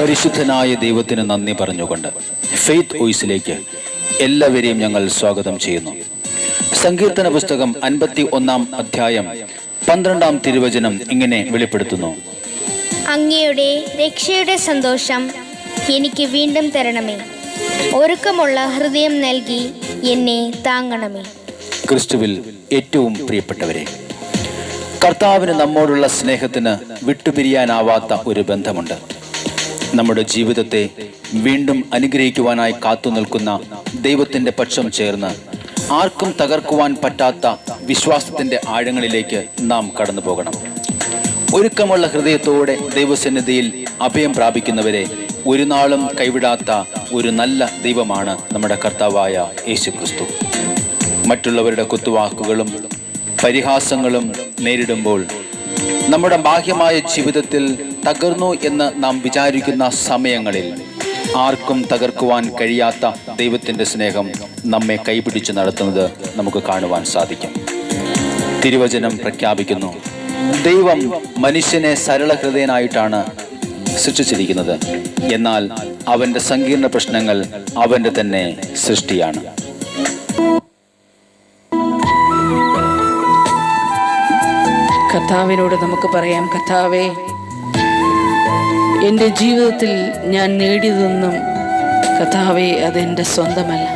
പരിശുദ്ധനായ ദൈവത്തിന് നന്ദി പറഞ്ഞുകൊണ്ട് ഫെയ്ത്ത് വോയിസിലേക്ക് എല്ലാവരെയും ഞങ്ങൾ സ്വാഗതം ചെയ്യുന്നു. സങ്കീർത്തന പുസ്തകം 51 അധ്യായം 12 തിരുവചനം ഇങ്ങനെ വെളിപ്പെടുത്തുന്നു: അങ്ങയുടെ രക്ഷയുടെ സന്തോഷം എനിക്ക് വീണ്ടും തരണമേ, ഒരുക്കമുള്ള ഹൃദയം നൽകി എന്നെ താങ്ങണമേ. ക്രിസ്തുവിൽ ഏറ്റവും പ്രിയപ്പെട്ടവരെ, കർത്താവിന് നമ്മോടുള്ള സ്നേഹത്തിന് വിട്ടുപിരിയാനാവാത്ത ഒരു ബന്ധമുണ്ട്. നമ്മുടെ ജീവിതത്തെ വീണ്ടും അനുഗ്രഹിക്കുവാനായി കാത്തു നിൽക്കുന്ന ദൈവത്തിൻ്റെ പക്ഷം ചേർന്ന് ആർക്കും തകർക്കുവാൻ പറ്റാത്ത വിശ്വാസത്തിൻ്റെ ആഴങ്ങളിലേക്ക് നാം കടന്നു പോകണം. ഒരുക്കമുള്ള ഹൃദയത്തോടെ ദൈവസന്നിധിയിൽ അഭയം പ്രാപിക്കുന്നവരെ ഒരു നാളും കൈവിടാത്ത ഒരു നല്ല ദൈവമാണ് നമ്മുടെ കർത്താവായ യേശു ക്രിസ്തു. മറ്റുള്ളവരുടെ കുത്തുവാക്കുകളും പരിഹാസങ്ങളും നേരിടുമ്പോൾ നമ്മുടെ ബാഹ്യമായ ജീവിതത്തിൽ തകർന്നു എന്ന് നാം വിചാരിക്കുന്ന സമയങ്ങളിൽ ആർക്കും തകർക്കുവാൻ കഴിയാത്ത ദൈവത്തിൻ്റെ സ്നേഹം നമ്മെ കൈപിടിച്ച് നടത്തുന്നത് നമുക്ക് കാണുവാൻ സാധിക്കും. തിരുവചനം പ്രഖ്യാപിക്കുന്നു: ദൈവം മനുഷ്യനെ സരളഹൃദയനായിട്ടാണ് സൃഷ്ടിച്ചിരിക്കുന്നത്, എന്നാൽ അവൻ്റെ സങ്കീർണ പ്രശ്നങ്ങൾ അവൻ്റെ തന്നെ സൃഷ്ടിയാണ്. കർത്താവിനോട് നമുക്ക് പറയാം: കർത്താവേ, എൻ്റെ ജീവിതത്തിൽ ഞാൻ നേടിയതൊന്നും കർത്താവേ അതെൻ്റെ സ്വന്തമല്ല,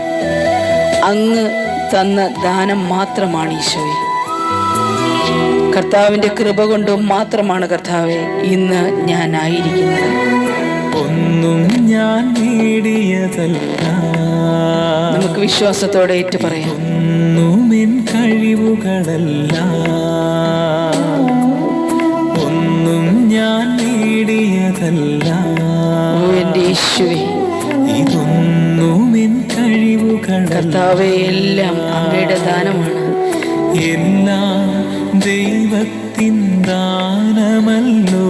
അങ്ങ് തന്ന ദാനം മാത്രമാണ് ഈശോയെ. കർത്താവിൻ്റെ കൃപ കൊണ്ട് മാത്രമാണ് കർത്താവേ ഇന്ന് ഞാനായിരിക്കുന്നത്. ഒന്നും ഞാൻ നേടിയതല്ല, നമുക്ക് വിശ്വാസത്തോടെ ഏറ്റു പറയാം. ഒന്നും എൻ കഴിവുകളല്ല, ഒന്നും ഞാൻ നേടിയതല്ല. ഓ എൻ്റെ യേശുവേ, ഇതൊന്നും എൻ കഴിവുകളല്ല. കർത്താവേ, എല്ലാം അങ്ങയുടെ ദാനമാണ്. എല്ലാം ദൈവത്തിൻ ദാനമല്ലോ,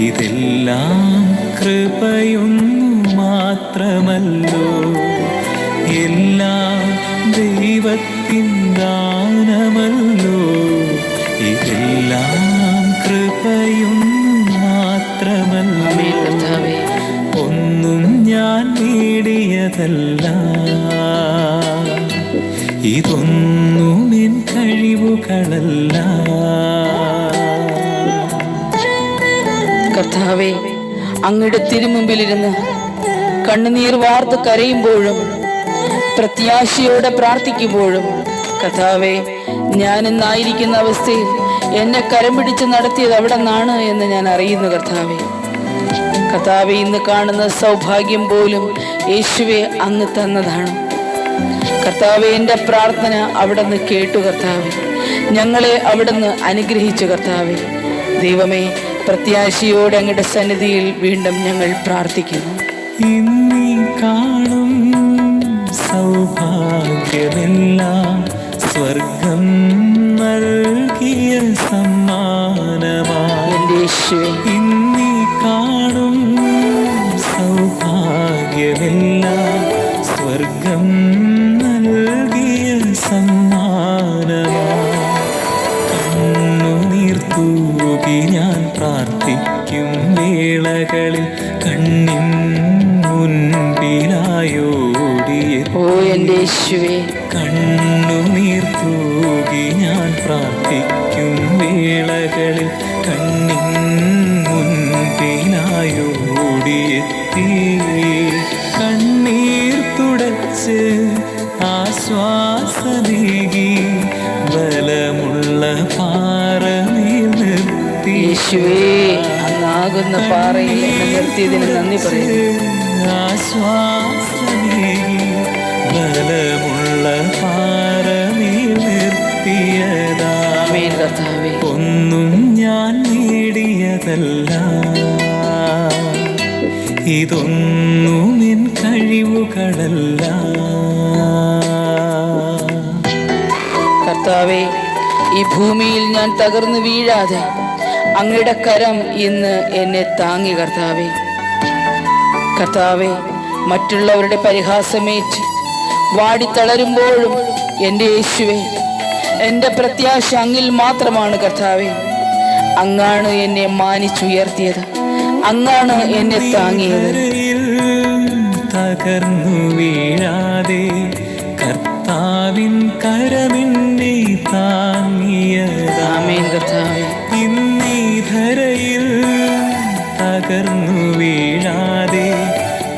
ഇതെല്ലാം കൃപയൊന്നു മാത്രമല്ലോ. എല്ലാം ദൈവത്തിൻ ദാനമല്ലോ, ഇതെല്ലാം കൃപയൊന്നു മാത്രമല്ലോ. കർത്താവേ, ഒന്നും ഞാൻ നേടിയതല്ല, ഇതൊന്നും എൻ കഴിവുകളല്ല. കർത്താവേ, അങ്ങയുടെ തിരുമുമ്പിലിരുന്ന് കണ്ണുനീർ വാർത്ത് കരയുമ്പോഴും പ്രത്യാശയോടെ പ്രാർത്ഥിക്കുമ്പോഴും കർത്താവേ, ഞാൻ ഇന്നായിരിക്കുന്ന അവസ്ഥയിൽ എന്നെ കരം പിടിച്ച് നടത്തിയത് അവിടെ നിന്നാണ് എന്ന് ഞാൻ അറിയുന്നു. കർത്താവേ, ഇന്ന് കാണുന്ന സൗഭാഗ്യം പോലും യേശുവേ അങ്ങ് തന്നതാണ്. കർത്താവേ, എൻ്റെ പ്രാർത്ഥന അവിടെ നിന്ന് കേട്ടു. കർത്താവേ, ഞങ്ങളെ അവിടെ നിന്ന് അനുഗ്രഹിച്ചു. കർത്താവേ, ദൈവമേ, പ്രത്യാശയോടെ അങ്ങയുടെ സന്നിധിയിൽ വീണ്ടും ഞങ്ങൾ പ്രാർത്ഥിക്കുന്നു. ഇന്നീ കാണും സൗഭാഗ്യമെല്ലാം സ്വർഗം നൽകിയ സമ്മാനമാണ് എൻ്റെ യേശുവേ. ഇന്നീ കാണും സൗഭാഗ്യമെല്ലാം സ്വർഗം നൽകിയ സമ്മാനമാണ്. കണ്ണുനീർ തൂകി ഞാൻ പ്രാർത്ഥിക്കും വേളകളിൽ കണ്ണിൻ മുൻപിലായോടിയെത്തി. ഓ എൻ്റെ യേശുവേ, കണ്ണുനീർ തൂകി ഞാൻ പ്രാർത്ഥിക്കും വേളകളിൽ കണ്ണിൻ മുൻപിലായോടിയെത്തി. കണ്ണീർ തുടച്ച് ആശ്വാസമേകി ബലമുള്ള പാറമേൽ നിർത്തി. യേശുവേ, അങ്ങാകുന്ന പാറയിൽ എന്നെ നിർത്തിയതിന് നന്ദി പറയുന്നു. ആശ്വാസമേകി ബലമുള്ള പാറമേൽ നിർത്തിയതാ. കർത്താവേ, ഒന്നും ഞാൻ നേടിയതല്ല, ഇതൊന്നും എൻ കഴിവുകളല്ല. കർത്താവേ, ഈ ഭൂമിയിൽ ഞാൻ തകർന്നു വീഴാതെ അങ്ങയുടെ കരം ഇന്ന് എന്നെ താങ്ങി. കർത്താവേ, മറ്റുള്ളവരുടെ പരിഹാസമേറ്റ് വാടിത്തളരുമ്പോഴും എൻ്റെ യേശുവേ, എൻ്റെ പ്രത്യാശ അങ്ങിൽ മാത്രമാണ്. കർത്താവേ, അങ്ങാണ് എന്നെ മാനിച്ചുയർത്തിയത്, അങ്ങാണ് എന്നെ താങ്ങിയത്. ധരയിൽ തകർന്നു വീഴാതെ കർത്താവിൻ കരമെന്നെ താങ്ങിയതാ. ആമേൻ കർത്താവേ. ഇന്നീ ധരയിൽ തകർന്നു വീഴാതെ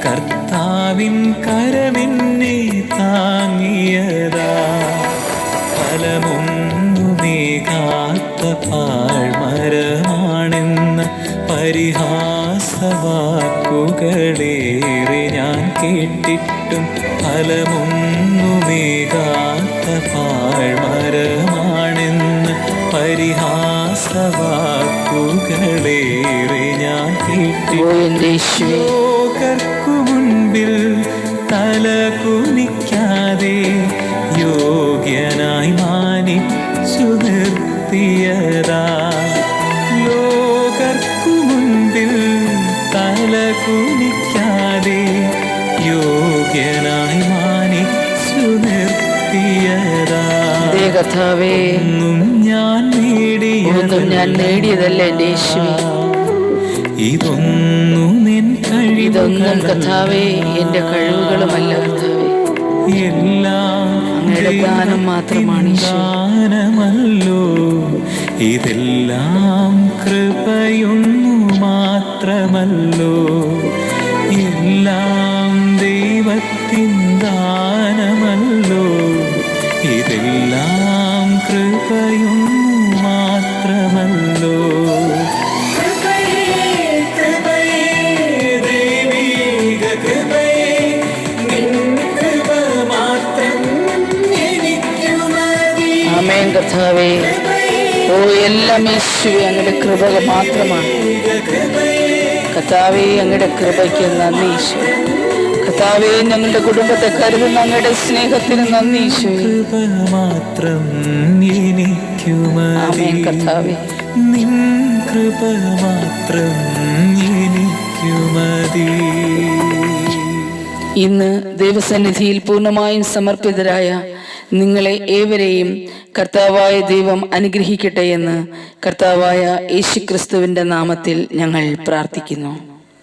കർത്താവിൻ കരമെന്നെ താങ്ങിയതാ. ഫലമൊന്നുമേകാത്ത പാഴ്മരമാണെന്ന പരിഹാസവാക്കുകളേറെ ഞാൻ കേട്ടിട്ടും ഫലമൊന്നുമേകാത്ത പാഴ്മരമാണെന്ന് പരിഹാസവാക്കുകളേറെ ഞാൻ കേട്ടിട്ടും ലോകർക്കു മുൻപിൽ തല കുനിക്കാതെ യോഗ്യനായി മാനിച്ചു നിർത്തിയതാ. ലോകർക്കു മുൻപിൽ തല കുനിക്കാതെ യോഗ്യനായി മാനിച്ചു നിർത്തിയതാ. കർത്താവേ, ഒന്നും ഞാൻ നേടിയതല്ല എൻ്റെ യേശുവേ. ഇതൊന്നും ഇതൊന്നും കർത്താവേ എൻ്റെ കഴിവുകളുമല്ല കർത്താവേ, എല്ലാം അങ്ങയുടെ ദാനം മാത്രമാണ് ദാനമല്ലോ. ഇതെല്ലാം കൃപയൊന്നു മാത്രമല്ലോ. എല്ലാം ദൈവത്തിൻ ദാനമല്ലോ. ഇതെല്ലാം കൃപയൊന്നു മാത്രമല്ലോ. ആമേൻ കർത്താവേ. ഓ എല്ലാം യേശുവേ അങ്ങയുടെ കൃപ മാത്രമാണ് കർത്താവേ. അങ്ങയുടെ കൃപയ്ക്ക് നന്ദി ഈശോയെ. കർത്താവേ, ഞങ്ങളുടെ കുടുംബത്തെ കരുതുന്ന അങ്ങയുടെ സ്നേഹത്തിന് നന്ദി ഈശോയെ. മാത്രം എനിക്കു ആമേൻ കർത്താവേ. നിൻ കൃപ മാത്രം എനിക്കു മതി. ഇന്ന് ദൈവസന്നിധിയിൽ പൂർണ്ണമായും സമർപ്പിതരായ നിങ്ങളെ ഏവരെയും കർത്താവായ ദൈവം അനുഗ്രഹിക്കട്ടെ എന്ന് കർത്താവായ യേശുക്രിസ്തുവിന്റെ നാമത്തിൽ ഞങ്ങൾ പ്രാർത്ഥിക്കുന്നു.